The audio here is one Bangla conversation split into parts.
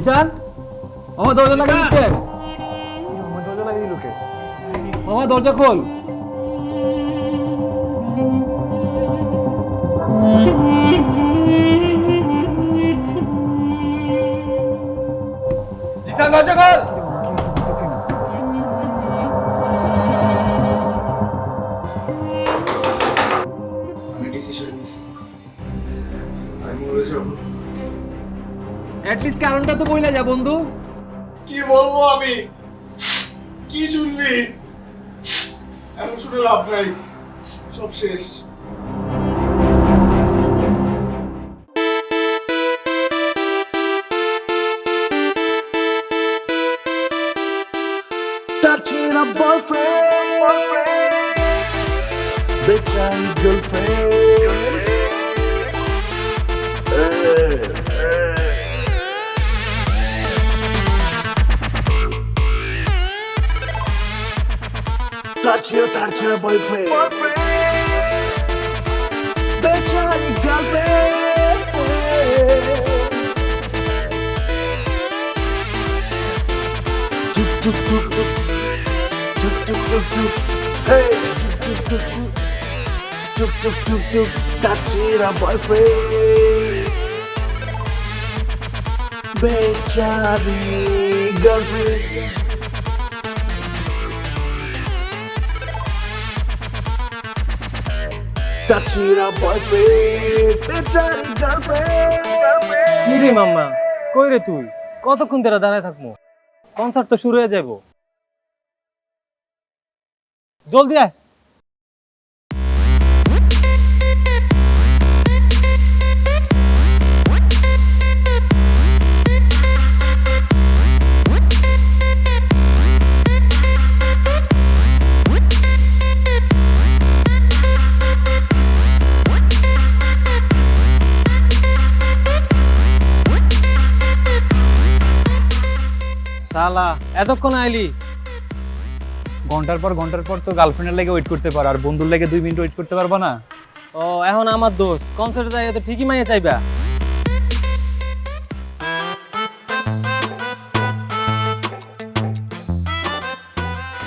জিসান, আমার দরজা লাগিয়ে দিচ্ছে। আমার দরজা লাগিয়ে দিল কে? আমার দরজা খোল। জিসান, দরজা খোল। বুঝতেছি না। আমি ডিসিশন নিছি, আমি মরে যাবো। অ্যাটলিস্ট কারণটা তো বইলা যা বন্ধু। কি বলবো আমি? কি শুনবি? এখন শুনে লাভ নাই, সব শেষ। Touching a boyfriend, betraying girlfriend. Touch your boyfriend, betraying girlfriend. Tuk tuk tuk tuk. Tuk tuk tuk tuk, hey, tuk tuk tuk tuk, tuk tuk tuk tuk, touching a boyfriend, betraying girlfriend. Touching a boyfriend, betraying girlfriend. কি রে মাম্মা, কই রে তুই? কতক্ষণ ধরে দাঁড়ায় থাকবো? কনসার্ট তো শুরু হয়ে যাইব। জলদি আয়। শালা এতক্ষণ আইলি? ঘন্টার পর তো গার্লফ্রেন্ডের লেগে ওয়েট করতে পারো, আর বন্ধুর লেগে 2 মিনিট ওয়েট করতে পারবো না? ও এখন আমার দোষ, কনসার্টে যাই তো ঠিকই মাইয়া চাইবা।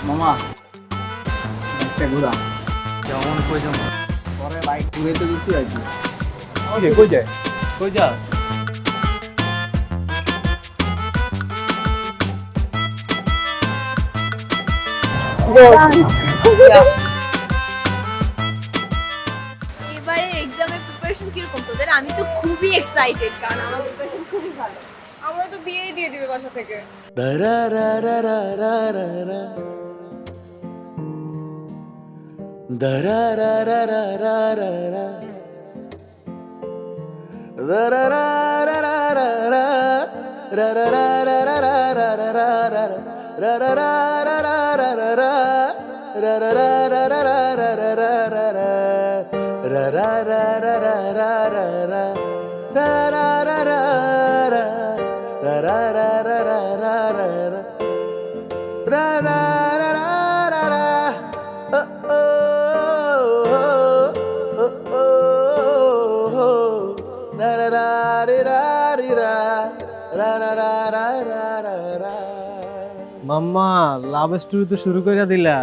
মামা, একটা ঘোরা। যেমন কই যাবো? পরে বাইক ঘুরে তো দিতে আছি। কই যায়? কই যা? এবারে এক্সামের প্রিপারেশন কিরকম তোদের? আমি তো খুবই এক্সাইটেড, কারণ আমার প্রিপারেশন খুবই ভালো। আমরা তো বিয়েই দিয়ে দিবে বাসা থেকে। Da da da da da da da da. Da da da da da da da da. Da da da da da da da. Da da da da da da da da da da. Da da da da da da da da. Da da da da da da da da da da da. Da da da da da da da da. Da da da da da. Da da da da da da da da. Da da da da da da. Oh oh oh oh oh. Da da da da da da. Da da da da da da da. মাম্মা লাভ স্টোরি তো শুরু করে দিলা।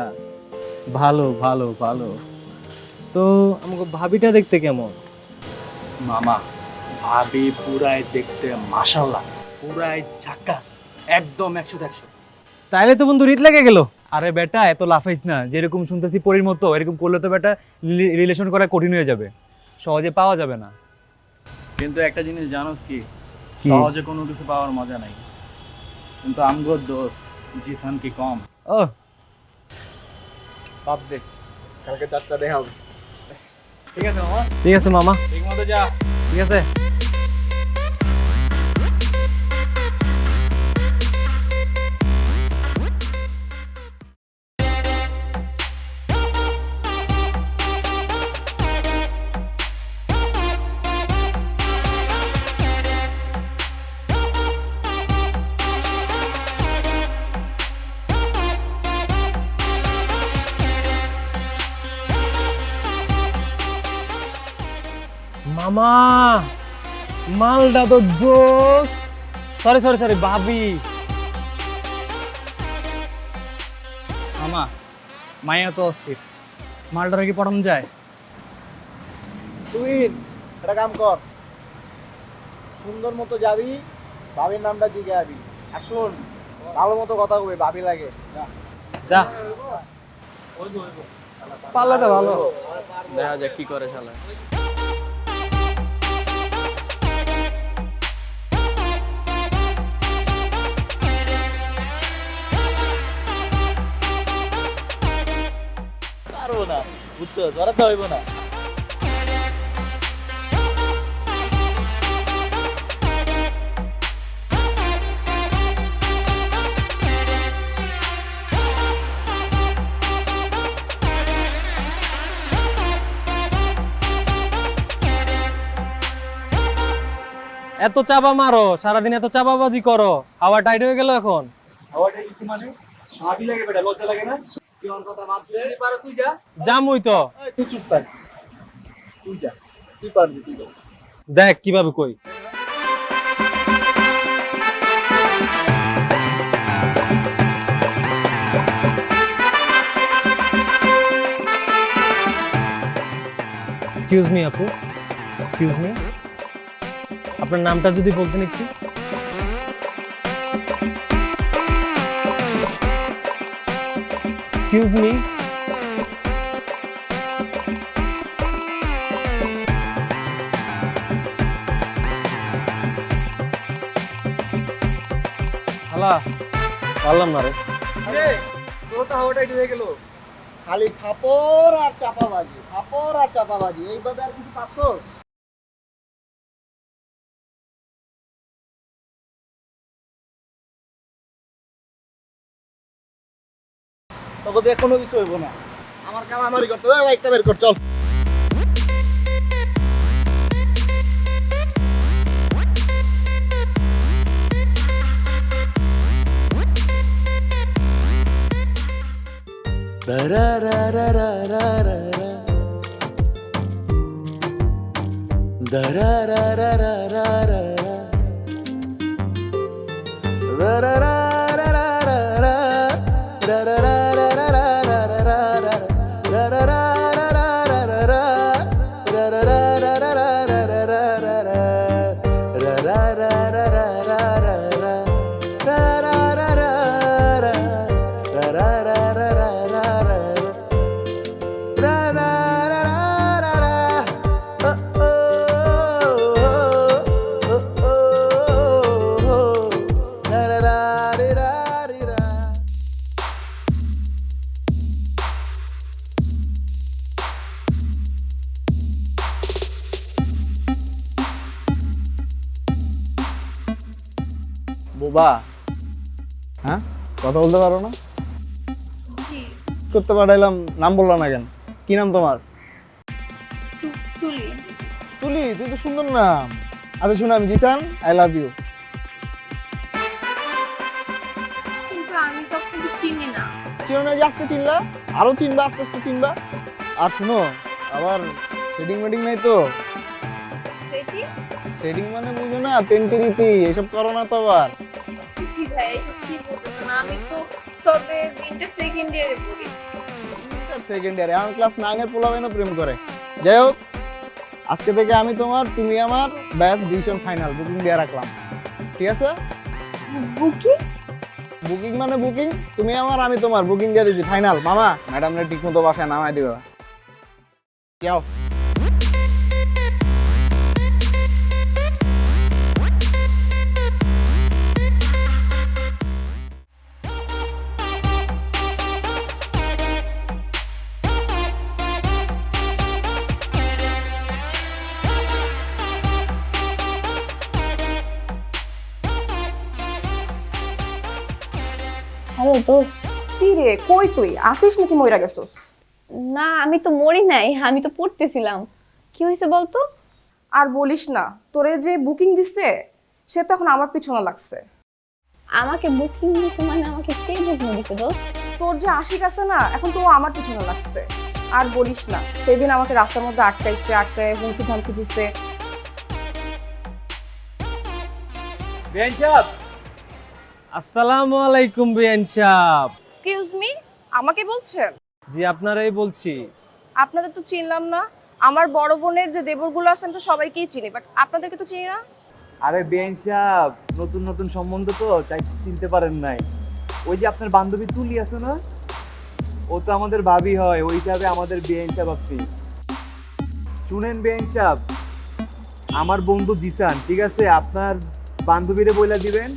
ভালো ভালো ভালো। তো আমাকে ভাবিটা দেখতে কেমন? মামা, ভাবি পুরাই দেখতে মাশাআল্লাহ, পুরাই ঝাকাস, একদম 100-100। তাইলে তো বন্ধু রীত লেগে গেল। আরে বেটা এত লাফাইস না, যেরকম শুনতেছি পরীর মতো, এরকম করলে তো বেটা রিলেশন করা কঠিন হয়ে যাবে, সহজে পাওয়া যাবে না। কিন্তু একটা জিনিস জানোস কি, সহজে কোনো কিছু পাওয়ার মজা নাই, কিন্তু আমগো দোস্ত জিসান কি কম। ও বাপ দে, কালকে 4টা দেখা হবে। ঠিক আছে মামা, ঠিক আছে মামা, ঠিক মতো যা। ঠিক আছে। মামা মালটা তো জোস। সরি সরি সরি ভাবি। মামা মাইয়া তো অস্থির, মালটারে কি পড়ানো যায়? তুই একটা কাম কর, সুন্দর মতো যাবি, ভাবির নামটা জিজ্ঞাবি, আর শোন ভালো মতো কথা কবি, ভাবি লাগে। যা পারলে তো ভালো। দেখা যাক কি করে শালা। পারবো না, বুঝছো, ধরাতে হইব না। এত চাপা মারো, সারাদিন এত চাপাবাজি করো, হাওয়া টাইট হয়ে গেল এখন। হাওয়াটা কিছু মানে ভাবি লাগে বেটা, লজ্জা লাগে না? তুই ওর কথা বাদ দে, তুই যা। জামুই তো, এই, তুই চুপ থাক, তুই যা, তুই পারবি, তুই যা। দেখ কিভাবে কই। এক্সকিউজ মি আপু, এক্সকিউজ মি, আপনার নামটা যদি বলতেন একটু। এক্সকিউজ মি, হালা পারলাম না রে। তোর তো হাওয়াটা একটু হয়ে গেল, খালি ফাপড় আর চাপাবাজি, ফাপড় আর চাপাবাজি, এই বাদে আর কিছু পারছোস? তোকে দিয়ে কোনো কিছু হইব না, আমার কাম আমারই করতে হবে। বাইকটা বের কর, চল। বোবা, হ্যাঁ কথা বলতে পারো না? জি। করতে পাঠাইলাম, নাম বললাম না কেন? কি নাম তোমার? তুলি। তুলি, তুই তো সুন্দর নাম। আচ্ছা শুনো, আমি জিসান, আই লাভ ইউ। কিন্তু আমি তো আপনাকে চিনি না। চিনো না যে আজকে চিনলা? আরো চিনবা, আস্তে আস্তে চিনবা। আর শুনো, আবার সেটিং মেটিং নাই তো? সেটি? সেটিং মানে বুঝো না, প্রেম প্রীতি এসব করো না তো আবার। জি ভাই, এসব কি বলতেছেন? আমি তো সবে ইন্টার সেকেন্ড ইয়ারে পড়ি। সেকেন্ড ইয়ারে আমার ক্লাস 9 এর পোলাবেনও প্রেম করে। যাই হোক, আজকে থেকে আমি তোমার, তুমি আমার, ব্যাস ডিসিশন ফাইনাল, বুকিং দিয়ে রাখলাম। ঠিক আছে? বুকিং? বুকিং মানে বুকিং, তুমি আমার আমি তোমার, বুকিং দিয়ে দিয়েছি ফাইনাল। মামা, ম্যাডামরে ঠিকমতো বাসায় নামায় দিবা। যাও। হ্যালো দোস্ত, কি রে, কই তুই? আসিস নাকি মইরা গেছস? না, আমি তো মরি নাই, আমি তো পড়তেছিলাম। কি হয়েছে বলতো? আর বলিস না, তোরে যে বুকিং দিছে সে তো এখন আমার পিছনে লাগছে। আমাকে বুকিং দিছে মানে আমাকে কে বুকিং দিছে দোস্ত? তোর যে আশিক আছে না, এখন তো ও আমার পিছনে লাগছে। আর বলিস না, সেই দিন আমাকে রাস্তার মধ্যে আটকায় হুমকি ধামকি দিছে। বেঞ্চাপ আসসালামু আলাইকুম বিআইন সাহেব। এক্সকিউজ মি, আমাকে বলছেন? জি আপনারাই বলছি। আপনাদের তো চিনলাম না। আমার বড় বোনের যে দেবরগুলো আছেন তো সবাইকেই চিনি, বাট আপনাদেরকে তো চিনি না। আরে বেঞ্চ সাহেব, নতুন নতুন সম্বন্ধ তো তাই চিনতে পারেন নাই। ওই যে আপনার বান্ধবী তুলি আছে না, ও তো আমাদের ভাবি হয়, ওই হিসাবে আমাদের বেঞ্চ সাহেব আপনি। শুনেন বেঞ্চ সাহেব, আমার বন্ধু জিসান, ঠিক আছে, আপনার বান্ধবীরে বইলা দিবেন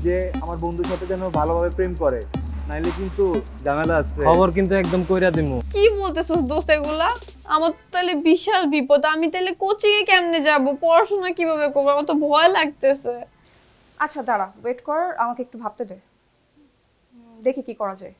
যে আমার বন্ধুর সাথে যেন ভালোভাবে প্রেম করে, নাইলে কিন্তু ঝামেলা আছে। খবর কিন্তু একদম কইরা দিমু। কি বলতেছিস দোস্ত এগুলা? আমার তো তাহলে বিশাল বিপদ। আমি তাহলে কোচিং এ কেমনে যাব? পড়াশোনা কিভাবে করব? আমার তো ভয় লাগতেছে। আচ্ছা দাঁড়া, ওয়েট কর, আমাকে একটু ভাবতে দে, দেখি কি করা যায়।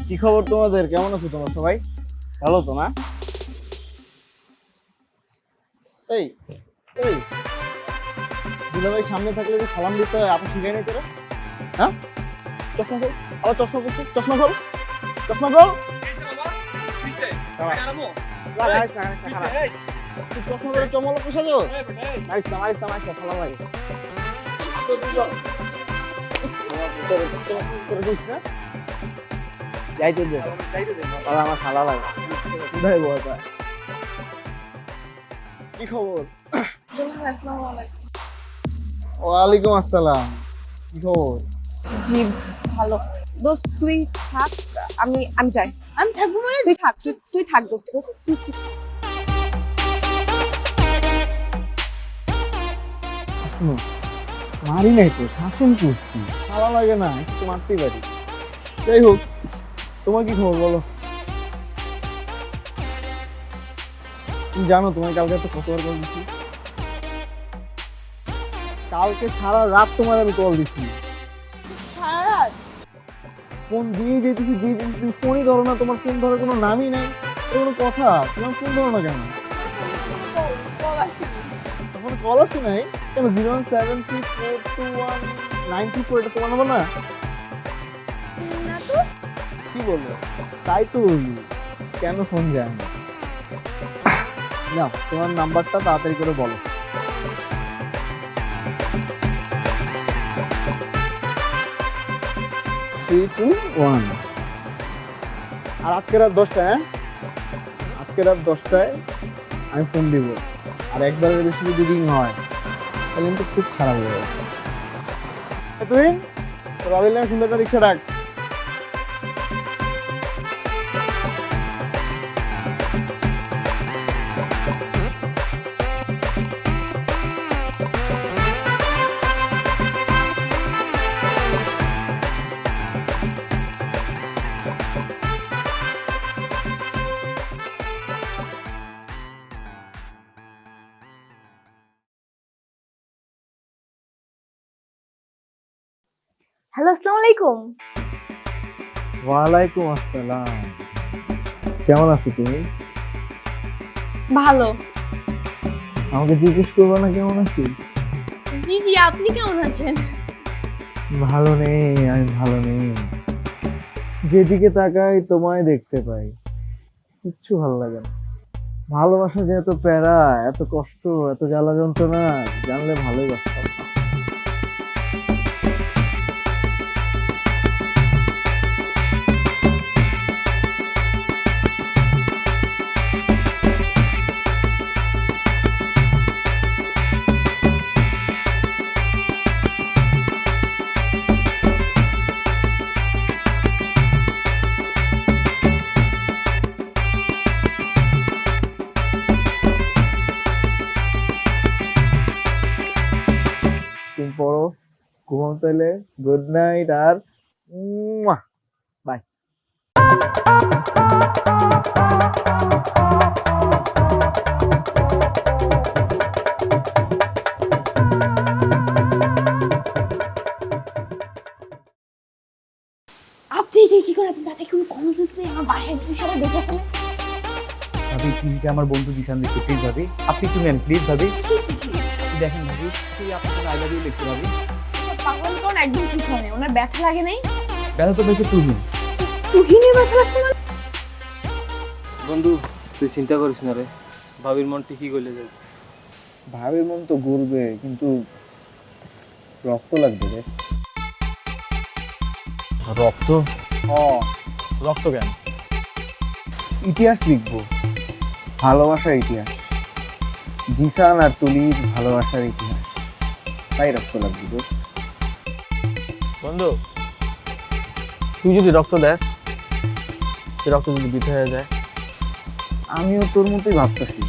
কি খবর তোমাদের? কেমন আছো তোমরা সবাই? ভালো তো না? এই এই দুলাভাই সামনে থাকলে যে সালাম দিতে হয়, আপনি শিখাই নাই তোরা? হ্যাঁ, চশমা খোল, আবার চশমা পড়ছো, চশমা খোল, চশমা খোল। তুই চশমা পরে চমলা পোষালো? মারিস না, মারিস না, মারিস না, সালাম লাগে। করে দিস না, যাইতে দে, আর আমার খালা লাগে। কোথায় বলতা? কি খবর? আসসালামু আলাইকুম। ওয়ালাইকুম আসসালাম। কি খবর? জি ভালো। দোস্ত তুই থাক, আমি আমি যাই। আমি থাকবো মানে? তুই থাক, তুই থাক দোস্ত, তুই থাক। মারি নাই তো, শাসন করছি, খাওয়া লাগে না, একটু মারতেই পারি। যাই হোক, তোমার কি খবর বলো? তুমি জানো তোমায় কালকে এত কতবার কল দিচ্ছি? কালকে সারা রাত তোমার আমি কল দিচ্ছি, সারা রাত? ফোন দিয়ে যেতেছি, তুমি ফোনই ধরো না, তোমার ফোন ধরার কোনো নামই নাই। এটা কোনো কথা? তোমার ফোন ধরো না কেন? কল আসেনি। তখন কল আসে নাই কেন? 01734219334, এটা তোমার নাম্বার না? না তো। কি বলবো? তাই তো বলি, কেন ফোন যায় না? না, তোমার নাম্বারটা তাড়াতাড়ি করে বলো। 321। আর আজকে রাত 10টায়, হ্যাঁ, আজকে রাত 10টায় আমি ফোন দিব। আর একবারের বেশি যদি রিং হয় তাহলে কিন্তু খুব খারাপ হয়ে যাবে। তুই রবিল নামে সুন্দর একটা রিক্সা ডাক। হ্যালো, আসসালামু আলাইকুম। ওয়ালাইকুম আসসালাম। কেমন আছো তুমি? ভালো। আমাকে জিজ্ঞেস করবো না কেমন আছি? জি জি, আপনি কেমন আছেন? ভালো নেই, আমি ভালো নেই। যেদিকে তাকাই তোমায় দেখতে পাই, কিচ্ছু ভালো লাগে না। ভালোবাসা যে এত প্যারা, এত কষ্ট, এত জ্বালা যন্ত্রণা, জানলে ভালোই বাসতাম। তুমি পড়ো, ঘুমাও তাহলে। Good night. আর আপনি যে কি করেন তাতে কোনো কমন সেন্স নেই আমার বাসায় যদি সবাই দেখে ফেলে ভাবি চিঠিটা আমার বন্ধু জিসান দিচ্ছে, প্লিজ ভাবি আপনি একটু নেন প্লিজ ভাবি। আপনি দেখেন ভাবি, তুই আপনাকে আই লাভ ইউ লিখতে ভাবি। পাগল কোন একদম ঠিক হয় ওনার ব্যথা লাগে নাই ব্যথা তো বেশি তুমি। তুহিনে ব্যথা লাগছে না বন্ধু তুই চিন্তা করিস না রে, ভাবির মন ঠিকই গলে যাবে। ভাবির মন তো ঘুরবে, কিন্তু রক্ত লাগবে রে। রক্ত? রক্ত কেন? ইতিহাস লিখবো, ভালোবাসার ইতিহাস, জিসান আর তুলির ভালোবাসার ইতিহাস, তাই রক্ত লাগবে তো। বন্ধু তুই যদি রক্ত দেস, সে রক্ত যদি বৃথা হয়ে যায়। আমিও তোর মতোই ভাবতেছি,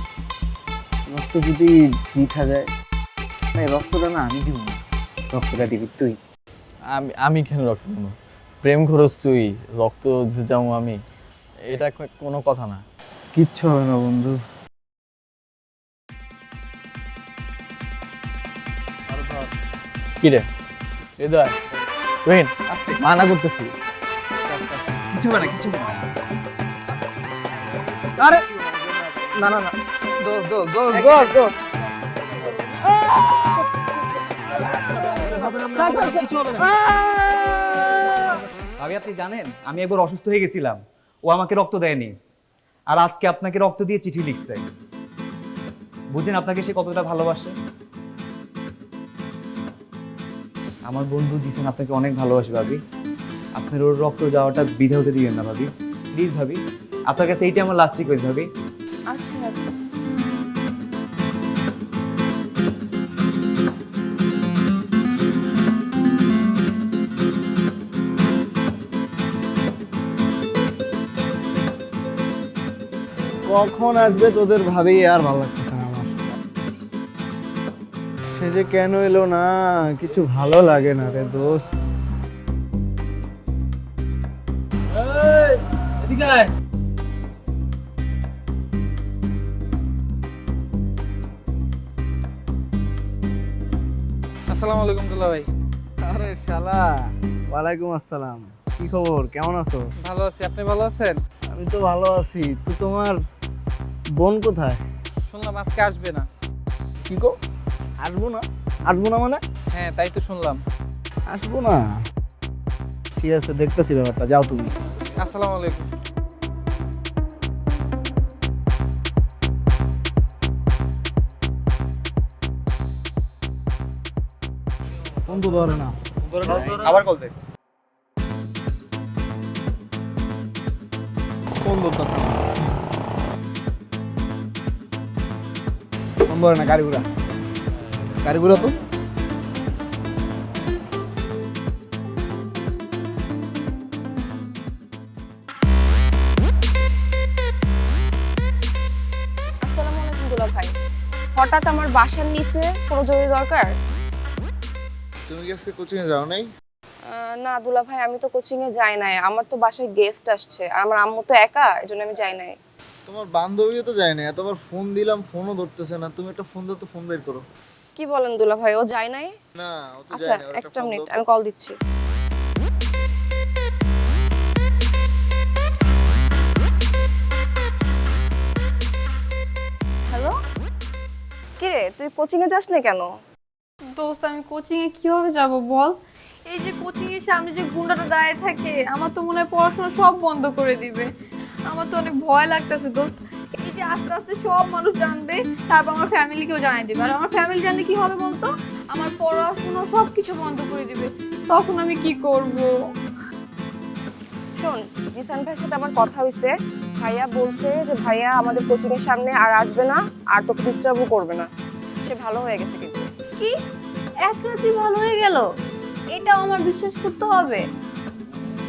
রক্ত যদি বৃথা যায়, তাই রক্তটা না আমি দিব না, রক্তটা দিবি তুই। আমি কেন রক্ত দেবো? প্রেম খরচ তুই, রক্ত যাবো আমি, এটা কোনো কথা না। কিচ্ছু হবে না বন্ধু। কি রে হৃদয়, রহিন মানা করতেছি। কিছু হবে না, কিছু হবে না। আরে না না না, ভাবি আপনি জানেন আমি একবার অসুস্থ হয়ে গেছিলাম, ও আমাকে রক্ত দেয়নি, আর আজকে আপনাকে রক্ত দিয়ে চিঠি লিখছে। বুঝেন আপনাকে সে কতটা ভালোবাসে। আমার বন্ধু জিসান আপনাকে অনেক ভালোবাসে ভাবি, আপনার ওর রক্ত যাওয়াটা বিধা হতে দিবেন না ভাবি, প্লিজ ভাবি। আপনার কাছে এইটা আমার লাস্ট রিকোয়েস্ট ভাবি। আচ্ছা কখন আসবে তোদের ভাবেই আর ভালো লাগতেছে না আমার। সে যে কেন এলো না, কিছু ভালো লাগে না রে দোস্ত। আসসালামু আলাইকুম দুলা ভাই। আরে শালা, ওয়ালাইকুম আসসালাম। কি খবর, কেমন আছো? ভালো আছি, আপনি ভালো আছেন? আমি তো ভালো আছি। তো তোমার বোন কোথায়? শুনলাম আজকে আসবে না। কি গো, আসবো না? আসবো না মানে? হ্যাঁ তাই তো শুনলাম। আসবো না? ঠিক আছে, দেখতেছি ব্যাপারটা, যাও তুমি। আসসালামু আলাইকুম। ফোন তো ধরে না। আবার কল দেখ। ফোন ধরতেছে না। ফোন ধরে না, গাড়ি ঘুরা, গাড়ি ঘুরা তো। আসসালামু আলাইকুম দুলা ভাই, হঠাৎ আমার বাসার নিচে কোনো জরুরি দরকার? তুমি কি আজকে কোচিং এ যাও নাই? না দুলা ভাই, আমি তো কোচিং এ যাই নাই, আমার তো বাসায় গেস্ট আসছে আর আমার আম্মু তো একা, এজন্য আমি যাই নাই। তোমার বান্ধবীও তো যায় না, এতবার ফোন দিলাম ফোনও ধরতেছে না। তুমি একটা ফোন দাও তো, ফোন বের করো। কি বলেন দুলা ভাই, ও যায় নাই? না ও তো আচ্ছা যায় না, ওর একটা ফোন মিনিট, দাও তো। আমি কল দিচ্ছি। হ্যালো, কি রে তুই কোচিং এ যাস না কেন? দোস্ত আমি কোচিং এ কিভাবে যাব বল? এই যে কোচিং এর সামনে যে গুন্ডাটা দাঁড়িয়ে থাকে, আমার তো মনে হয় পড়াশোনা সব বন্ধ করে দিবে। আমার তো অনেক ভয় লাগতেছে দোস্ত। এই যে আস্তে আস্তে সব মানুষ জানবে, তারপর আমার ফ্যামিলিকেও জানিয়ে দিবে, আর আমার ফ্যামিলি জানলে কি হবে বলতো? আমার পড়াশোনা সব কিছু বন্ধ করে দিবে। তখন আমি কি করব? শোন, জিসান ভাইয়ের সাথে আমার কথা হয়েছে, ভাইয়া বলছে যে ভাইয়া আমাদের কোচিং এর সামনে আর আসবে না, আর তোকে ডিস্টার্বও করবে না। সে ভালো হয়ে গেছে কিন্তু। কি এক রাতে ভালো হয়ে গেল? এটাও আমার বিশ্বাস করতে হবে?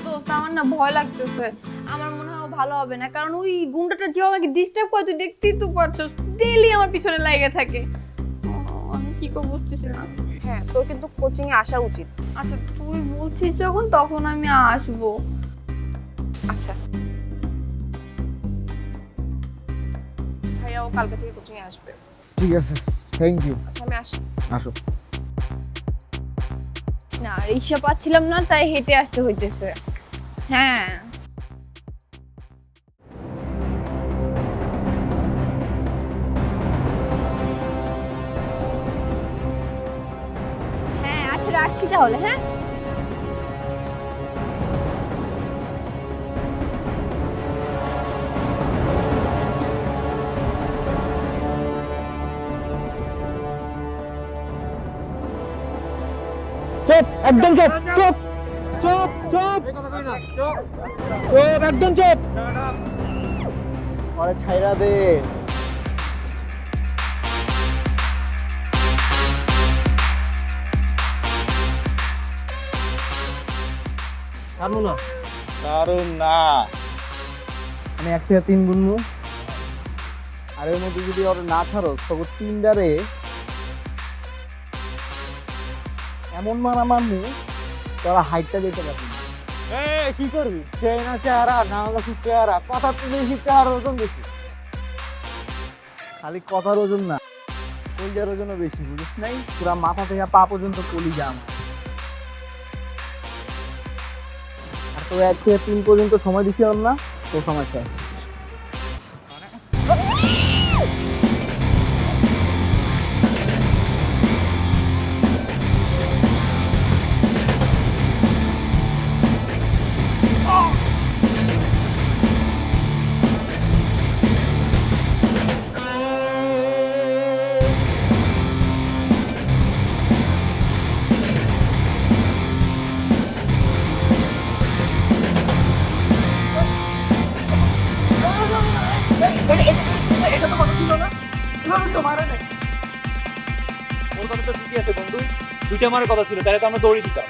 দোস্ত আমার না ভয় লাগতেছে, আমার মনে হয় ও ভালো হবে না, কারণ ওই গুন্ডাটা যে আমাকে ডিস্টার্ব করে, তুই দেখতেই তো পারছিস, ডেইলি আমার পিছনে লেগে থাকে। আমি কি করব বুঝতেছি না। হ্যাঁ, তোর কিন্তু কোচিং এ আসা উচিত। আচ্ছা তুই বলছিস যখন, তখন আমি আসবো। আচ্ছা ও কালকে থেকে কোচিংয়ে আসবে। ঠিক আছে, থ্যাংক ইউ। আচ্ছা আমি আসি। আসো। না রিক্সা পাচ্ছিলাম না, তাই হেঁটে আসতে হইতেছে। হ্যাঁ হ্যাঁ আচ্ছা রাখছি তাহলে। হ্যাঁ চুপ, একদম চুপ, চুপ, চুপ, চুপ, চুপ, একদম চুপ। আরে ছাইরা দে। ছাড়বো না। দারুণ না। আমি 1 থেকে 3 গুনবো, আর এর মধ্যে যদি ওর না ছাড়ো তখন 3টারে এমন মারা মারমু তোরা হাইটটা দিতে পারবি না। কি করবি? সেই না চেহারা, না হলো কি চেহারা, কথা তুলে চেহারার ওজন বেশি। খালি কথার ওজন না, কলিজার ওজনও বেশি, বুঝিস নাই? পুরা মাথা থেকে পা পর্যন্ত কলিজা আমার। আর তো 1 থেকে 3 পর্যন্ত সময় দিছি না, তো সমস্যা। ওর কথা তো ঠিকই আছে বন্ধু, 2টা মারার কথা ছিল, তাহলে তো আমরা দৌড়ি দিতাম।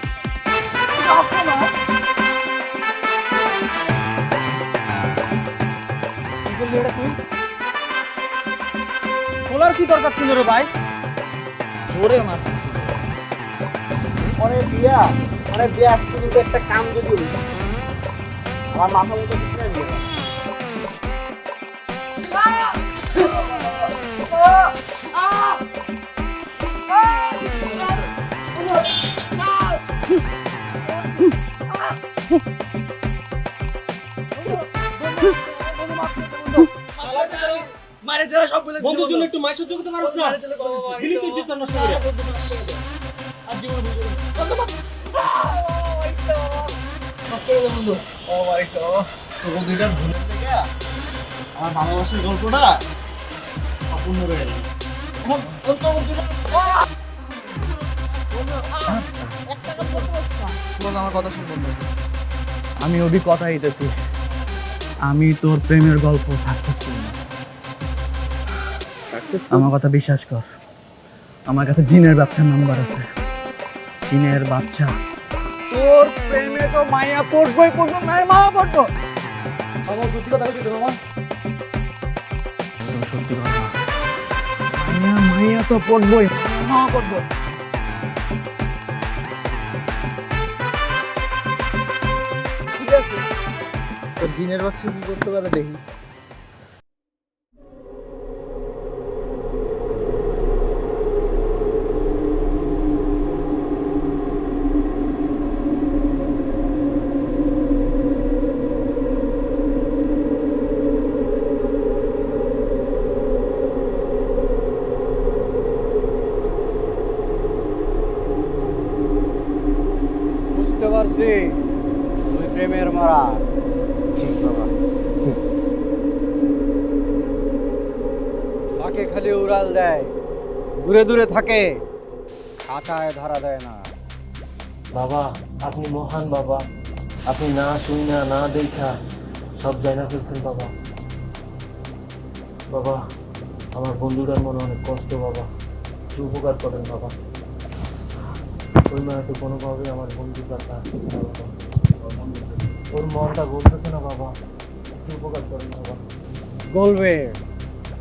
কি করলি এটা তুই? খোলার কি দরকার ছিল রে ভাই? জোরে মার। অনেক দিয়া আসতে কিন্তু একটা কাম যদি হইতো, আমার মাথা মতো কিছু নাই। বন্ধুর জন্য একটু মাই সহ্য করতে পারছ না? দিলি তুই জিত নষ্ট করে। আমার ভালোবাসার গল্পটা অপূর্ণ রয়ে গেল। আমার কথা শুন বন্ধু। আমি অভি কথা দিতেছি, আমি তোর প্রেমের গল্প সাকসেসফুল না। আমার কথা বিশ্বাস কর, আমার কাছে জিনের বাচ্চার নাম্বার আছে। জিনের বাচ্চা তোর প্রেমে তো মায়া পড়বই পড়বো, মায়ের মা পড়বো। আমার সত্যি কথা বলছি তোমার, সত্যি কথা। মায়া তো পড়বই, মা পড়বো। ঠিক আছে, তোর জিনের বাচ্চা কি করতে পারে দেখি। বুঝতে পারছি তুই প্রেমের মারা। ঠিক বাবা, ঠিক। তাকে খালি উড়াল দেয়, দূরে দূরে থাকে, খাঁচায় ধরা দেয় না। বাবা আপনি মহান বাবা, আপনি না শুই না না দেখা সব জানা ফেলছেন বাবা। বাবা আমার বন্ধুটার মনে অনেক কষ্ট বাবা, একটু উপকার করেন বাবা। ওই মানে তো কোনোভাবে আমার বন্ধুর কাছে আসছে না বাবা, ওর মনটা গলতেছে না বাবা, একটু উপকার করেন বাবা। গলবে,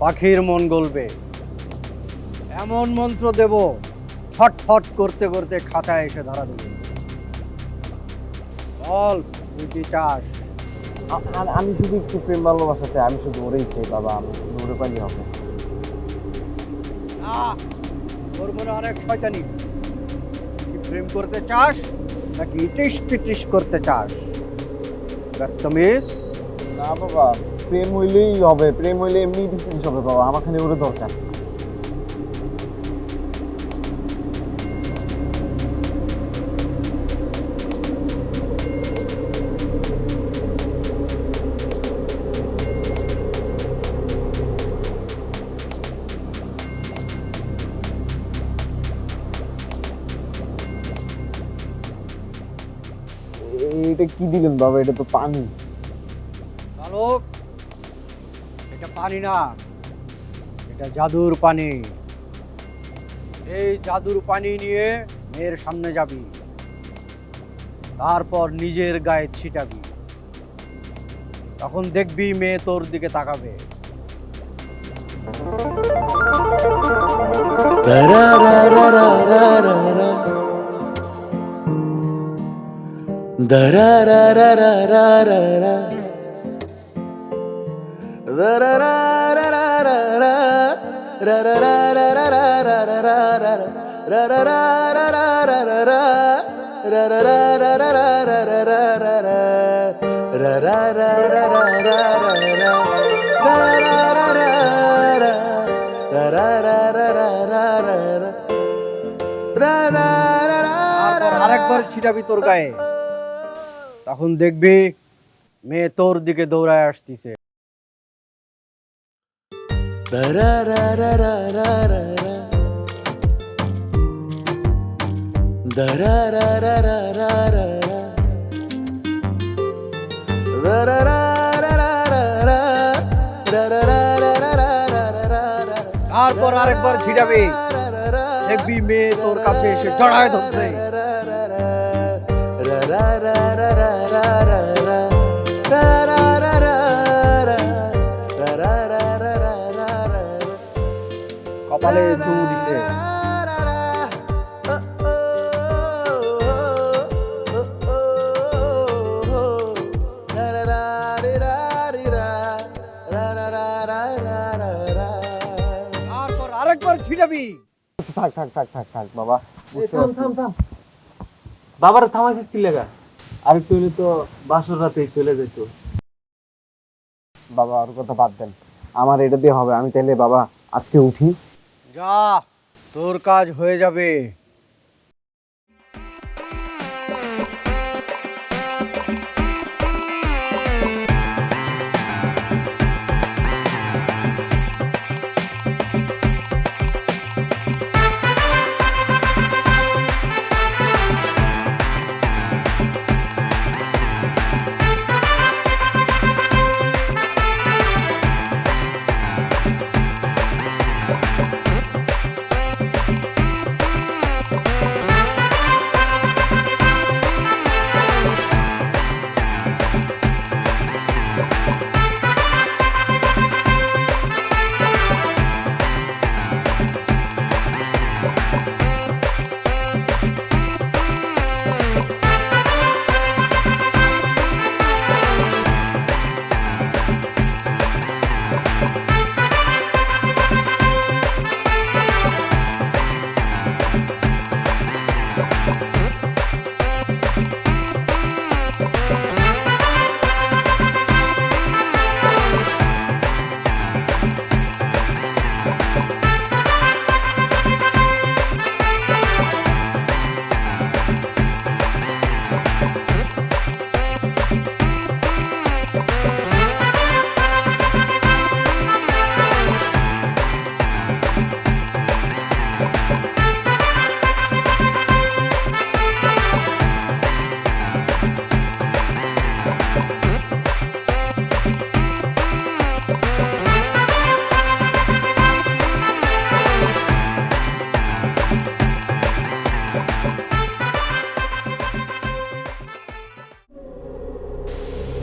পাখির মন গলবে, এমন মন্ত্র দেব ছটফট করতে করতে খাঁচায় এসে ধরা দেবে। বল তুই কি চাস? আমি শুধু একটু প্রেম ভালোবাসা চাই, আমি শুধু ওরেই চাই বাবা, আমি শুধু ওরে পালি হবে। তোর মনে অনেক শয়তানি। কি প্রেম করতে চাস নাকি ইটিস পিটিস করতে চাস? বদতমিজ। না বাবা, প্রেম হইলেই হবে, প্রেম হইলে এমনি ডিফারেন্স হবে বাবা, আমার খালি ওরে দরকার। এটা কি দিলেন বাবা? এটা তো পানি। বালক, এটা পানি না, এটা জাদুর পানি। এই জাদুর পানি নিয়ে মেয়ের সামনে যাবি, তারপর নিজের গায়ে ছিটাবি। তখন দেখবি মেয়ে তোর দিকে তাকাবে। তারপর আরেকবার ছিটাবি তোর গায়ে, তখন দেখবি মেয়ে তোর দিকে দৌড়ায় আসতিছে। তারপর আরেকবার ছিটাবি, দেখবি মেয়ে তোর কাছে এসে জড়ায় ধরছে। কপালে চুমু দিছে। তারপর আরেকবার ছিটাবি। থাক থাক থাক থাক থাক বাবা, থাম থাম থাম, বাবার থামাইছিস কি লেগা? আর তুই তো বাসর রাতেই চলে যেত। বাবা ওর কথা বাদ দেন, আমার এটা দিয়ে হবে। আমি তাইলে বাবা আজকে উঠি। যা, তোর কাজ হয়ে যাবে।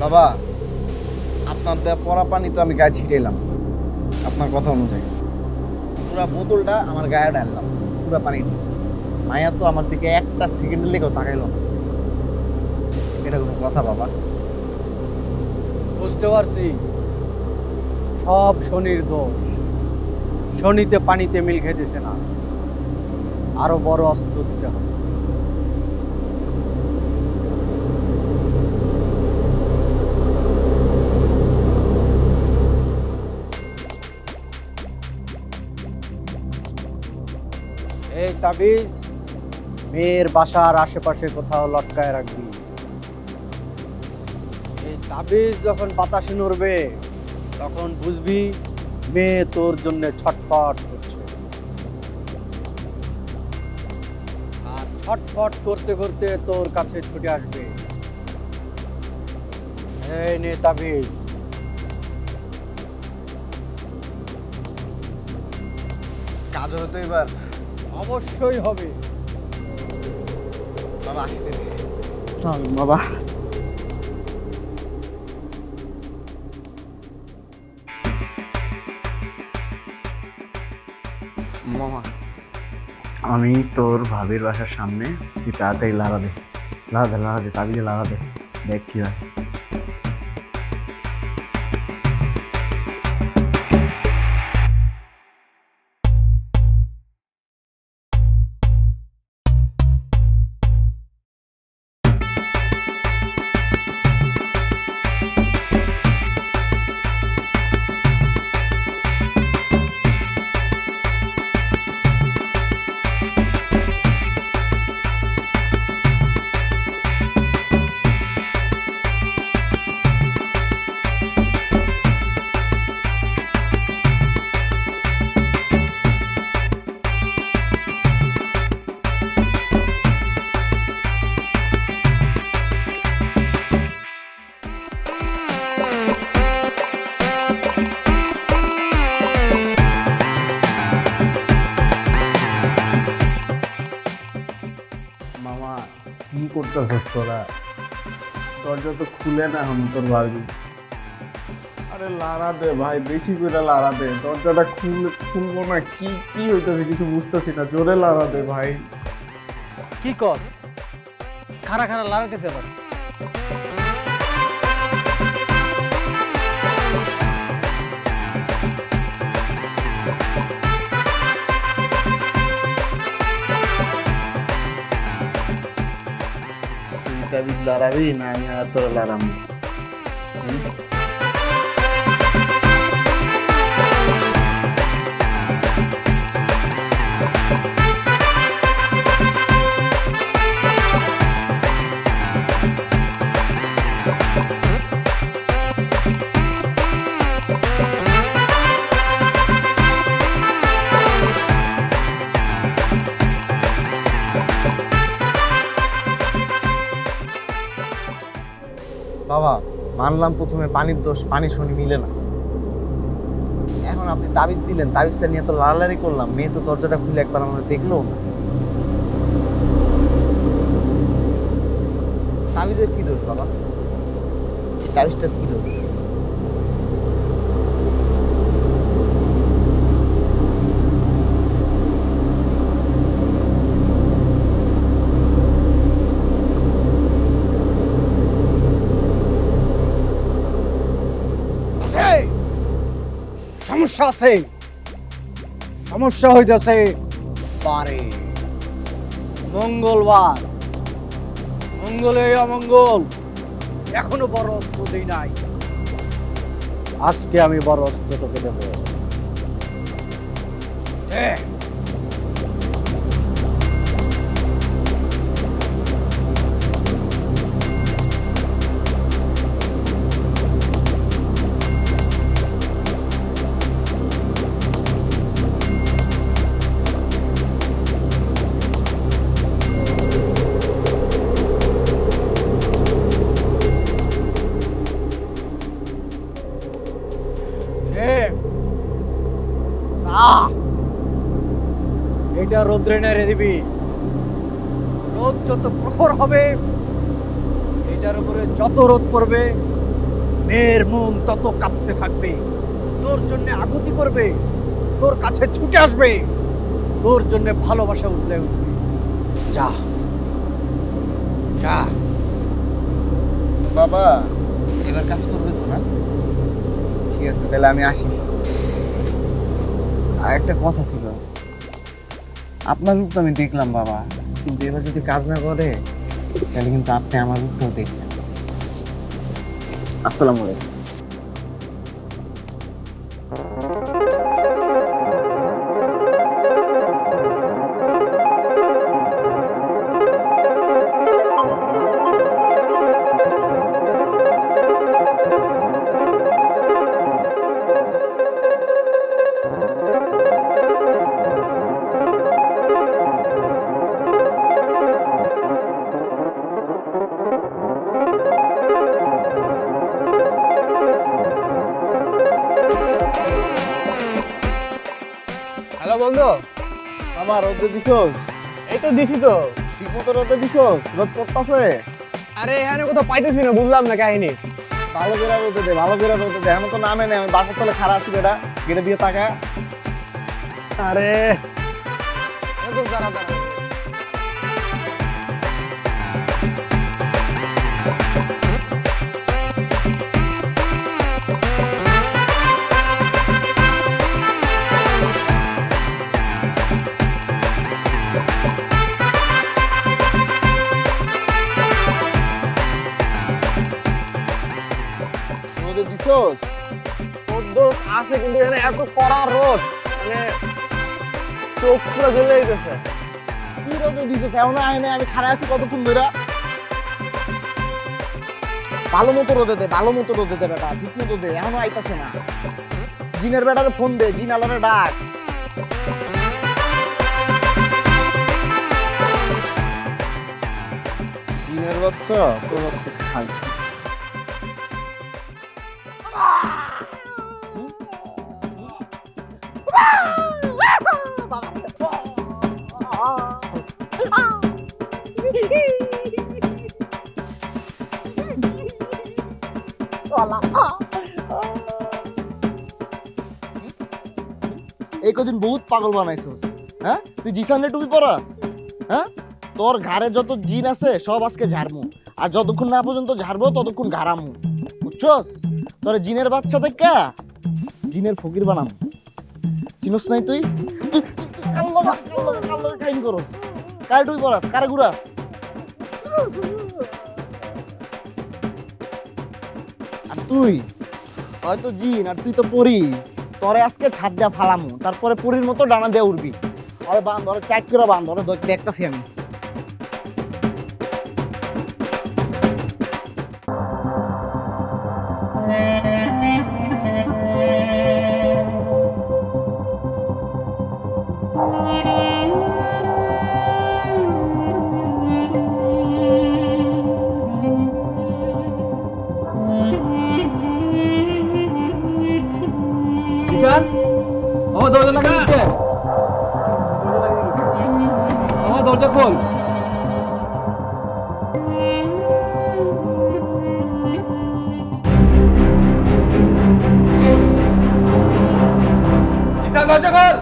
বাবা, আপনার দেওয়া পরা পানি তো আমি গায়ে ছিটাইলাম আপনার কথা অনুযায়ী। পুরা বোতলটা আমার গায়ে ডাললাম, পুরা পানি। মায়া তো আমার দিকে একটা সেকেন্ডের লেগেও তাকাইল না। এটা কোনো কথা বাবা? বুঝতে পারছি, সব শনির দোষ। শনিতে পানিতে মিল খেতেছে না, আরো বড় অস্ত্র দিতে হবে। এই তাবিজ মেয়ের বাসার আশেপাশে কোথাও লটকায় রাখবি। এই তাবিজ যখন বাতাসে নড়বে তখন বুঝবি মেয়ে তোর জন্য ছটফট করছে। আর ছটফট করতে করতে তোর কাছে ছুটে আসবে। এই নে তাবিজ। কাজ হতো এবার। অবশ্যই হবে। বাবা আসি দেবে। বাবা। মামা, আমি তোর ভাবির বাসার সামনে, তুই তাড়াতাড়ি লাড়া দে, লাড়া দে, তাবিজে লাড়া দে, দেখ কি হয়। মামা, কি করতেছিস তোরা? দরজা তো খুলে না এখন তোর ভাবি। আরে লাড়া দে ভাই, বেশি করে লাড়া দে, দরজাটা খুলবো না। কি কি হইতেছে কিছু বুঝতেছি না, জোরে লাড়া দে ভাই। কি কর খারা খারা লাগাইতেছে আবার। তুই তাবিজ লড়াবি না আমি আর তোরা লড়াবো? বাবা মানলাম প্রথমে পানির দোষ, পানি শনি মিলে না। এখন আপনি তাবিজ দিলেন, তাবিজটা নিয়ে তো লাড়ালাড়ি করলাম, মেয়ে তো দরজাটা খুলে একবার আমাদের দেখলো না। তাবিজের কি দোষ বাবা? এই তাবিজটার কি দোষ? সমস্যা আছে, সমস্যা হইতেছে বারে মঙ্গলবার, মঙ্গলে অমঙ্গল, এখনো বড় অস্ত্র দেই নাই। আজকে আমি বড় অস্ত্র তোকে দেব। এটা রৌদ্রে নেড়ে দিবি। রোদ যত প্রখর হবে, এটার উপরে যত রোদ পড়বে, মেয়ের মন তত কাঁপতে থাকবে, তোর জন্য আকুতি করবে, তোর কাছে ছুটে আসবে, তোর জন্য ভালোবাসা উঠলে উঠবে। যা যা। বাবা এবার কাজ করবে তো না? ঠিক আছে তাহলে আমি আসি। আর একটা কথা ছিল, আপনার রূপ তো আমি দেখলাম বাবা, কিন্তু এবার যদি কাজ না করে তাহলে কিন্তু আপনি আমার রূপটাও দেখবেন। আসসালামু আলাইকুম। হ্যালো বন্ধু, আমার রোদে দিছোস? এই তো দিছি তো। ঠিক মতো রোদে দিছোস? রোদ পড়তাছে? আরে এখানে কোথাও পাইতেছি না, বুঝলাম না কাহিনী। ভালো করে রোদে দে, ভালো করে রোদে দে। এখন তো নামে নেই, আমি বাসার তলে খারাপ আছি বেটা, গেটে দিয়ে তাকা। আরে এত দাঁড়া দাঁড়া। রোদে দিছোস? রোদ আছে কিন্তু এখানে এত কড়া রোদ, মানে চোখ পুরো জ্বলে গেছে। কি রোদে দিছোস? এমন আয় নাই, আমি খারাপ আছি কতক্ষণ ধরে। ভালো মতো রোদে দে, ভালো মতো রোদে দে বেটা, ঠিক মতো দে, এখনো আইতাছে না। জিনের বেটারে ফোন দে, জিন আলারে ডাক। জিনের বাচ্চা তোর বাচ্চা খাইছে। এই কদিন বহুত পাগল বানাইছস, হ্যাঁ? তুই জিসানের টুপি পরাস, হ্যাঁ? তোর ঘাড়ে যত জিন আছে সব আজকে ঝাড়মু, আর যতক্ষণ না পর্যন্ত ঝাড়বো ততক্ষণ ঘাড়ামু, বুঝছস? তোর জিনের বাচ্চা দেখা জিনের ফকির বানামু, চিনস নাই তুই? খাইন করস, কারে টুপি পরাস, কারে ঘুরাস? আর তুই হয়তো জিন আর তুই তো পরি, তোরে আজকে ছাদ যা ফালামু, তারপরে পরির মতো ডানা দিয়ে উড়বি। আরে বান্ধ, ওরে টাইট করে বান্ধ, ওরে দেখতাছি আমি। কিষান, আমার দরজা লাগিয়ে দিচ্ছে। আমার দরজা খোল। কিষান, দরজা খোল।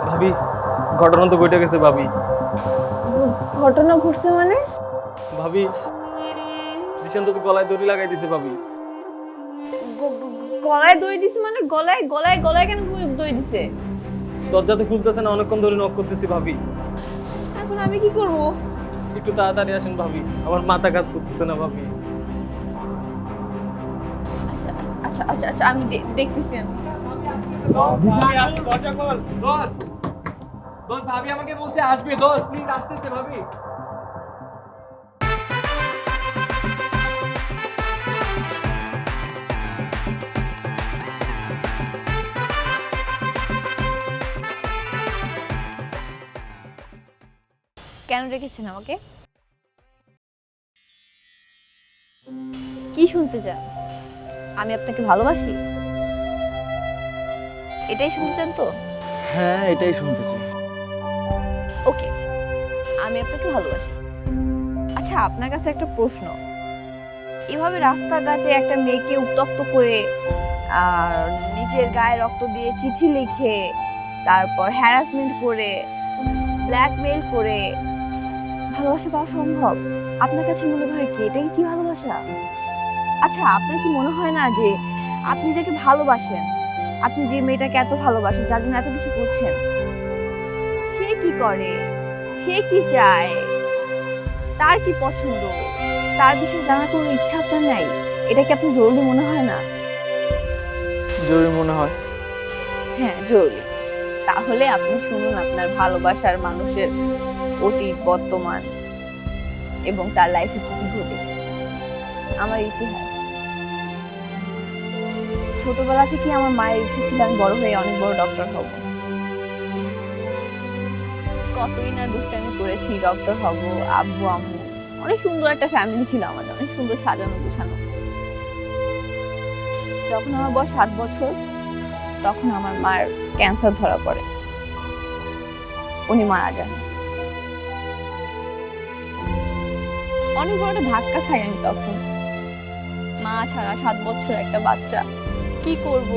ভাবি, ঘটনা তো ঘটে গেছে ভাবি। ঘটনা ঘটছে মানে? ভাবি, জিশান তো গলায় দড়ি লাগাই দিছে ভাবি। গলায় দই দিছে মানে? গলায় গলায় গলায় কেন দই দিছে? দরজা তো খুলতেছে না, অনেকক্ষণ ধরে নক করতেছি ভাবি। এখন আমি কি করব? একটু তাড়াতাড়ি আসেন ভাবি, আমার মাথা কাজ করতেছে না ভাবি। আচ্ছা আচ্ছা আচ্ছা, আমি দেখতেছি। আমি দরজা খোল। দোস্ত, দোস্ত ভাবি আমাকে বলছে আসবে, দোস্ত প্লিজ আসতেছে ভাবি। কেন রেখেছেন আমাকে? কি শুনতে চান? আমি আপনাকে ভালোবাসি, এটাই শুনতে চান তো? হ্যাঁ, এটাই শুনতেছি। ওকে, আমি আপনাকে ভালোবাসি। আচ্ছা, আপনার কাছে একটা প্রশ্ন। এভাবে রাস্তাঘাটে একটা মেয়েকে উত্ত্যক্ত করে আর নিজের গায়ে রক্ত দিয়ে চিঠি লিখে তারপর হ্যারাসমেন্ট করে, ব্ল্যাকমেইল করে ভালোবাসা পাওয়া সম্ভব? আপনার কাছে মনে হয় কি এটাই কি ভালোবাসা? আচ্ছা, আপনার কি মনে হয় না যে আপনি যাকে ভালোবাসেন, আপনি যে মেয়েটাকে এত ভালোবাসেন, যার জন্য এত কিছু করছেন, সে কি করে, সে কি চায়, তার কি পছন্দ, তার বিষয়ে জানার কোনো ইচ্ছা আপনার নাই? এটা কি আপনার জরুরি মনে হয় না? জরুরি মনে হয়। হ্যাঁ, জরুরি। তাহলে আপনি শুনুন আপনার ভালোবাসার মানুষের অতীত, বর্তমান এবং তার লাইফে কি কি ঘটে এসেছে। আমার ইতিহাস, ছোটবেলা থেকে আমার মায়ের ইচ্ছে ছিল আমি বড় হয়ে অনেক বড় ডক্টর হব। কতই না দুষ্টামি করেছি, ডক্টর হব। আব্বু আম্মু, অনেক সুন্দর একটা ফ্যামিলি ছিল আমাদের, অনেক সুন্দর সাজানো গোছানো। যখন আমার বয়স 7 বছর, তখন আমার মার ক্যান্সার ধরা পড়ে, উনি মারা যান। অনেক বড় একটা ধাক্কা খাই আমি তখন। মা ছাড়া 7 বছর একটা বাচ্চা, কি করব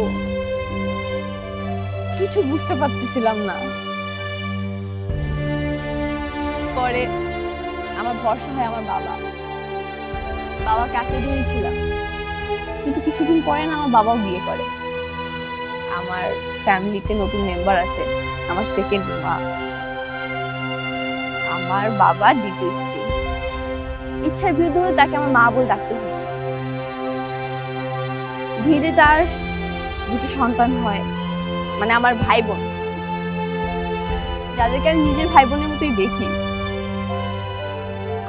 কিছু বুঝতে পারতেছিলাম না। পরে আমার ভরসা হয় আমার বাবা। বাবাকে আঁকড়ে ধরেছিলাম, কিন্তু কিছুদিন পরে না আমার বাবাও বিয়ে করে। আমার ফ্যামিলিতে নতুন মেম্বার আসে, আমার সেকেন্ড মা, আমার বাবার দ্বিতীয় স্ত্রী। ইচ্ছার বিরুদ্ধে হলে তাকে আমার মা বলে ডাকতে হয়েছে। ধীরে তার দুটো সন্তান হয়, মানে আমার ভাই বোন, যাদেরকে আমি নিজের ভাই বোনের মতোই দেখি।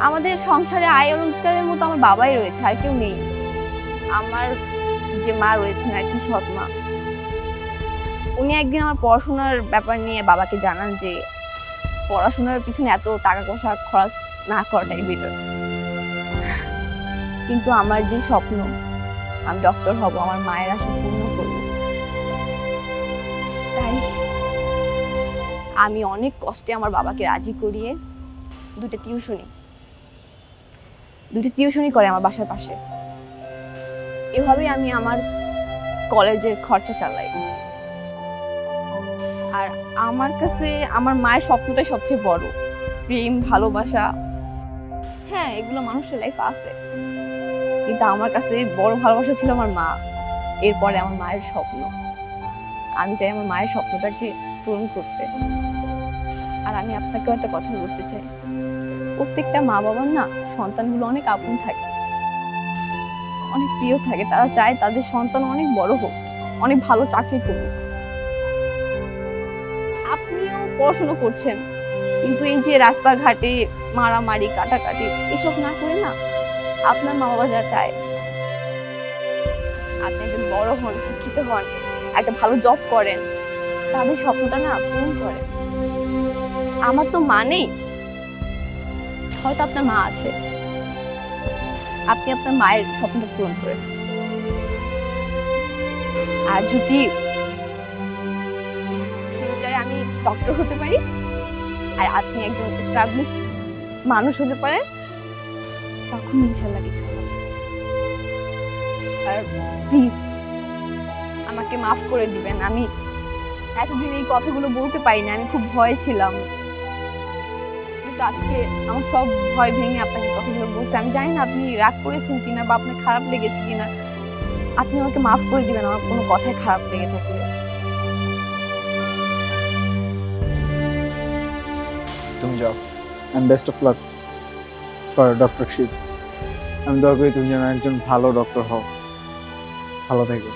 আমাদের সংসারে আয় রোজগারের মতো আমার বাবাই রয়েছে, আর কেউ নেই। আমার যে মা রয়েছেন আর কি, সৎ মা, উনি একদিন আমার পড়াশোনার ব্যাপার নিয়ে বাবাকে জানান যে পড়াশোনার পিছনে এত টাকা পয়সা খরচ না করাটাই বেটার। কিন্তু আমার যে স্বপ্ন আমি ডক্টর হব, আমার মায়ের আশা পূর্ণ করব, তাই আমি অনেক কষ্টে আমার বাবাকে রাজি করিয়ে দুটো টিউশনি করে আমার বাসার পাশে। এভাবেই আমি আমার কলেজের খরচা চালাই। আর আমার কাছে আমার মায়ের স্বপ্নটাই সবচেয়ে বড়। প্রেম, ভালোবাসা, হ্যাঁ এগুলো মানুষের লাইফ আছে, কিন্তু আমার কাছে বড় ভালোবাসা ছিল আমার মা। এরপরে আমার মায়ের স্বপ্ন, আমি চাই আমার মায়ের স্বপ্নটাকে পূরণ করতে। আর আমি আপনাকেও একটা কথা বলতে চাই, প্রত্যেকটা মা বাবার না সন্তানগুলো অনেক আপন থাকে, অনেক প্রিয় থাকে। তারা চায় তাদের সন্তান অনেক বড় হোক, অনেক ভালো চাকরি করুক। আপনিও পড়াশোনা করছেন, কিন্তু এই যে রাস্তাঘাটে মারামারি, কাটাকাটি এসব না করে না, আপনার মা বাবা যা চায় আপনি একজন বড় হন, শিক্ষিত হন, একটা ভালো জব করেন, তাদের স্বপ্নটা না পূরণ করেন। আমার তো মা নেই, হয়তো আপনার মা আছে, আপনি আপনার মায়ের স্বপ্নটা পূরণ করেন। আর যদি ফিউচারে আমি ডক্টর হতে পারি আর আপনি একজন এস্টাবলিশড মানুষ হতে পারেন, তখন ইনশাল্লাহ কিছু হবে। আর প্লিজ আমাকে মাফ করে দিবেন, আমি এতদিন এই কথাগুলো বলতে পারিনি, আমি খুব ভয় ছিলাম। কিন্তু আজকে আমার সব ভয় ভেঙে আপনাকে কথাগুলো বলছি। আমি জানি না আপনি রাগ করেছেন কিনা বা আপনার খারাপ লেগেছে কিনা, আপনি আমাকে মাফ করে দিবেন আমার কোনো কথায় খারাপ লেগে থাকলে। তুমি যাও, and best of luck for doctorship. আমি দোয়া করি তুমি যেন একজন ভালো ডক্টর হও। ভালো থেকো।